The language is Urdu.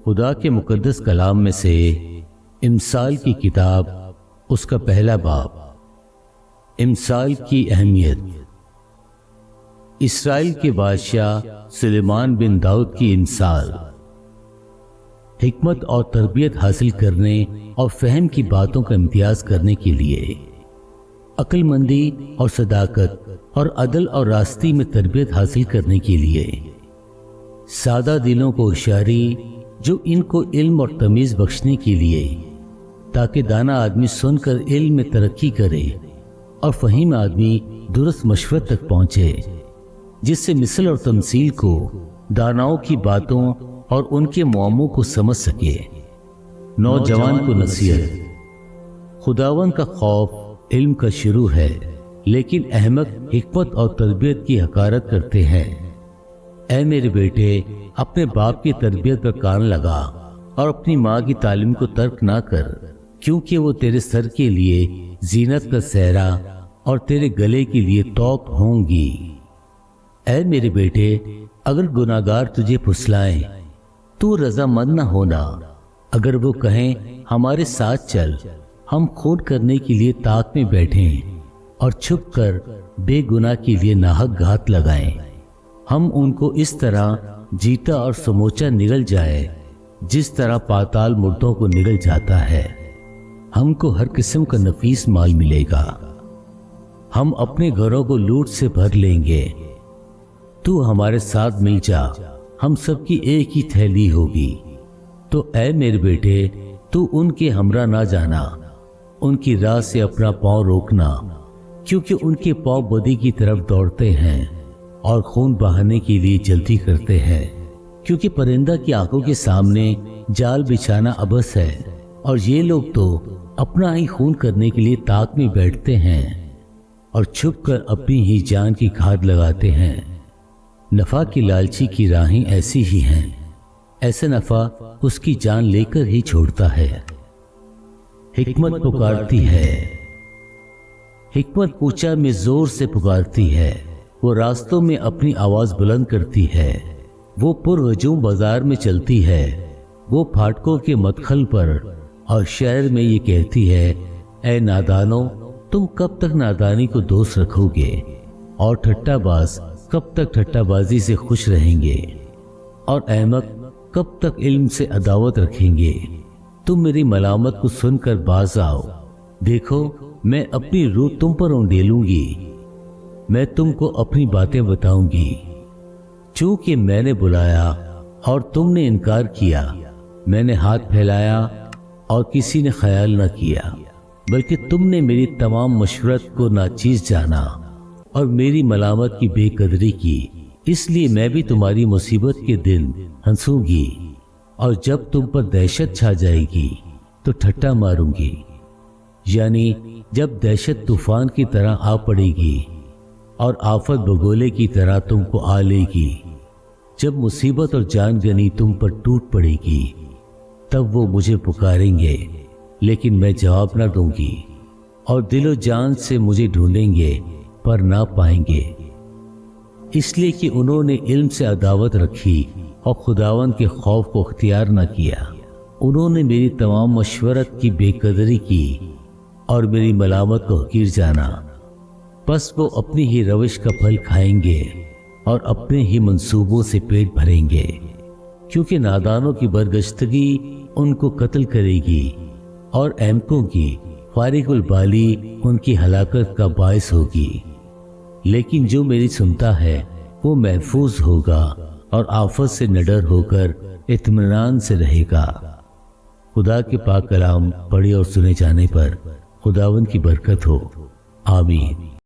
خدا کے مقدس کلام میں سے امثال کی کتاب، اس کا پہلا باب، امثال کی اہمیت۔ اسرائیل کے بادشاہ سلیمان بن داؤد کی امثال۔ حکمت اور تربیت حاصل کرنے اور فہم کی باتوں کا امتیاز کرنے کے لیے، عقل مندی اور صداقت اور عدل اور راستی میں تربیت حاصل کرنے کے لیے، سادہ دلوں کو ہوشیاری جو ان کو علم اور تمیز بخشنے کے لیے، تاکہ دانا آدمی سن کر علم میں ترقی کرے اور فہیم آدمی درست مشورت تک پہنچے، جس سے مثل اور تمثیل کو، داناؤں کی باتوں اور ان کے معاموں کو سمجھ سکے۔ نوجوان کو نصیحت۔ خداوند کا خوف علم کا شروع ہے، لیکن احمق حکمت اور تربیت کی حقارت کرتے ہیں۔ اے میرے بیٹے، اپنے باپ کی تربیت پر کان لگا اور اپنی ماں کی تعلیم کو ترک نہ کر، کیونکہ وہ تیرے سر کے لیے زینت کا سہرا اور تیرے گلے کے لیے توق ہوں گی۔ اے میرے بیٹے، اگر گناہگار تجھے پھسلائیں تو رضامند نہ ہونا۔ اگر وہ کہیں ہمارے ساتھ چل، ہم خون کرنے کے لیے طاق میں بیٹھیں اور چھپ کر بے گناہ کے لیے ناحق گھات لگائیں، ہم ان کو اس طرح جیتا اور سموچا نگل جائے جس طرح پاتال مردوں کو نگل جاتا ہے۔ ہم کو ہر قسم کا نفیس مال ملے گا، ہم اپنے گھروں کو لوٹ سے بھر لیں گے۔ تو ہمارے ساتھ مل جا، ہم سب کی ایک ہی تھیلی ہوگی۔ تو اے میرے بیٹے، تو ان کے ہمراہ نہ جانا، ان کی راہ سے اپنا پاؤں روکنا، کیونکہ ان کے پاؤں بدی کی طرف دوڑتے ہیں اور خون بہانے کے لیے جلدی کرتے ہیں۔ کیونکہ پرندہ کی آنکھوں کے سامنے جال بچھانا عبث ہے، اور یہ لوگ تو اپنا ہی خون کرنے کے لیے طاق میں بیٹھتے ہیں اور چھپ کر اپنی ہی جان کی کھاد لگاتے ہیں۔ نفع کی لالچی کی راہیں ایسی ہی ہیں، ایسا نفع اس کی جان لے کر ہی چھوڑتا ہے۔ حکمت پکارتی ہے۔ حکمت کوچہ میں زور سے پکارتی ہے، وہ راستوں میں اپنی آواز بلند کرتی ہے، وہ پر ہجوم بازار میں چلتی ہے، وہ پھاٹکوں کے مدخل پر اور شہر میں یہ کہتی ہے، اے نادانو، تم کب تک نادانی کو دوست رکھو گے، اور ٹھٹا باز کب تک ٹھٹا بازی سے خوش رہیں گے، اور احمق کب تک علم سے عداوت رکھیں گے۔ تم میری ملامت کو سن کر باز آؤ، دیکھو میں اپنی روح تم پر انڈیلوں گی، میں تم کو اپنی باتیں بتاؤں گی۔ چونکہ میں نے بلایا اور تم نے انکار کیا، میں نے ہاتھ پھیلایا اور کسی نے خیال نہ کیا، بلکہ تم نے میری تمام مشورت کو ناچیز جانا اور میری ملامت کی بے قدری کی۔ اس لیے میں بھی تمہاری مصیبت کے دن ہنسوں گی، اور جب تم پر دہشت چھا جائے گی تو ٹھٹا ماروں گی، یعنی جب دہشت طوفان کی طرح آ پڑے گی اور آفت بگولے کی طرح تم کو آ لے گی، جب مصیبت اور جان گنی تم پر ٹوٹ پڑے گی، تب وہ مجھے پکاریں گے لیکن میں جواب نہ دوں گی، اور دل و جان سے مجھے ڈھونڈیں گے پر نہ پائیں گے۔ اس لیے کہ انہوں نے علم سے عداوت رکھی اور خداوند کے خوف کو اختیار نہ کیا۔ انہوں نے میری تمام مشورت کی بے قدری کی اور میری ملامت کو حقیر جانا، پس وہ اپنی ہی روش کا پھل کھائیں گے اور اپنے ہی منصوبوں سے پیٹ بھریں گے، کیونکہ نادانوں کی برگشتگی ان کو قتل کرے گی، اور احمقوں کی فارغ البالی ان کی ہلاکت کا باعث ہوگی۔ لیکن جو میری سنتا ہے وہ محفوظ ہوگا اور آفت سے نڈر ہو کر اطمینان سے رہے گا۔ خدا کے پاک کلام پڑھے اور سنے جانے پر خداوند کی برکت ہو، آمین۔